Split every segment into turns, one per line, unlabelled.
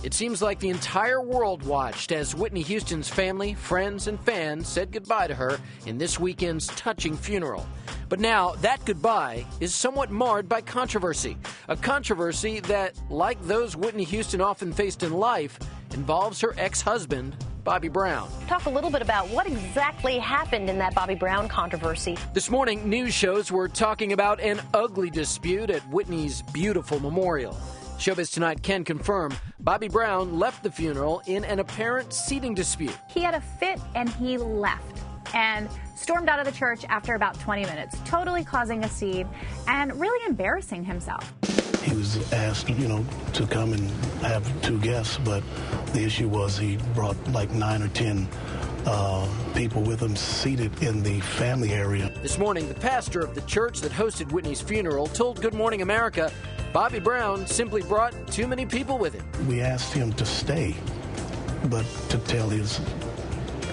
It seems like the entire world watched as Whitney Houston's family, friends, and fans said goodbye to her in this weekend's touching funeral. But now, that goodbye is somewhat marred by controversy. A controversy that, like those Whitney Houston often faced in life, involves her ex-husband, Bobby Brown.
Talk a little bit about what exactly happened in that Bobby Brown controversy.
This morning, news shows were talking about an ugly dispute at Whitney's beautiful memorial. Showbiz Tonight can confirm Bobby Brown left the funeral in an apparent seating dispute.
He had a fit and he left and stormed out of the church after about 20 minutes, totally causing a scene and really embarrassing himself.
He was asked, to come and have 2 guests, but the issue was he brought like 9 or 10 people with him seated in the family area.
This morning, the pastor of the church that hosted Whitney's funeral told Good Morning America Bobby Brown simply brought too many people with him.
We asked him to stay, but to tell his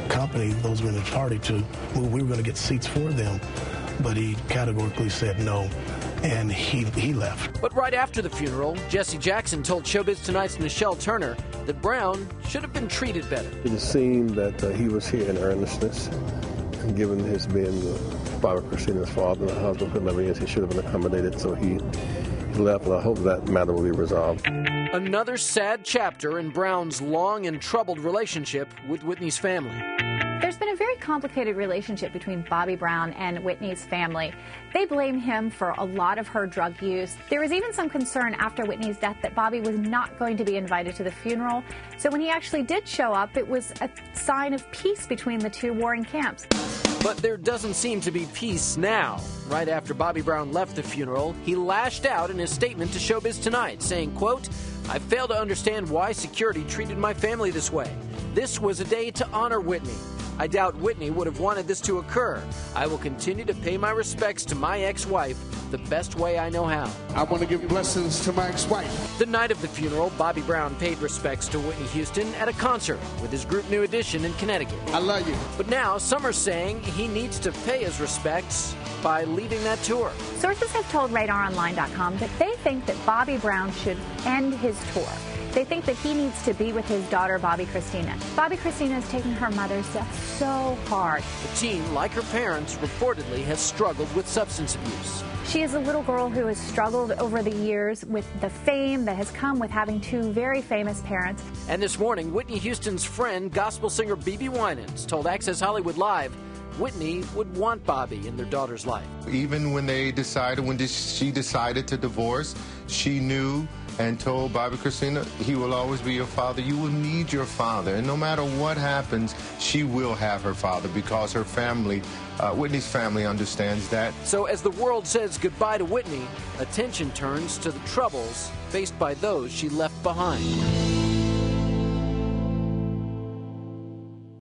company, those who were in the party, to move. We were going to get seats for them, but he categorically said no, and he left.
But right after the funeral, Jesse Jackson told Showbiz Tonight's Nichelle Turner that Brown should have been treated better.
It seemed that he was here in earnestness, and given his being Barbara Christina's father and husband for 11 years, he should have been accommodated, so he left, and I hope that matter will be resolved.
Another sad chapter in Brown's long and troubled relationship with Whitney's family.
There's been a very complicated relationship between Bobby Brown and Whitney's family. They blame him for a lot of her drug use. There was even some concern after Whitney's death that Bobby was not going to be invited to the funeral. So when he actually did show up, it was a sign of peace between the two warring camps.
But there doesn't seem to be peace now. Right after Bobby Brown left the funeral, he lashed out in his statement to Showbiz Tonight, saying, quote, "I fail to understand why security treated my family this way. This was a day to honor Whitney. I doubt Whitney would have wanted this to occur. I will continue to pay my respects to my ex-wife the best way I know how."
I want to give blessings to my ex-wife.
The night of the funeral, Bobby Brown paid respects to Whitney Houston at a concert with his group New Edition in Connecticut.
I love you.
But now, some are saying he needs to pay his respects by leaving that tour.
Sources have told RadarOnline.com that they think that Bobby Brown should end his tour. They think that he needs to be with his daughter, Bobby Christina. Bobby Christina is taking her mother's death so hard.
The teen, like her parents, reportedly has struggled with substance abuse.
She is a little girl who has struggled over the years with the fame that has come with having 2 very famous parents.
And this morning, Whitney Houston's friend, gospel singer BB Winans, told Access Hollywood Live Whitney would want Bobby in their daughter's life.
Even when she decided to divorce, she knew and told Bobby Christina, he will always be your father. You will need your father. And no matter what happens, she will have her father because her family, Whitney's family, understands that.
So as the world says goodbye to Whitney, attention turns to the troubles faced by those she left behind.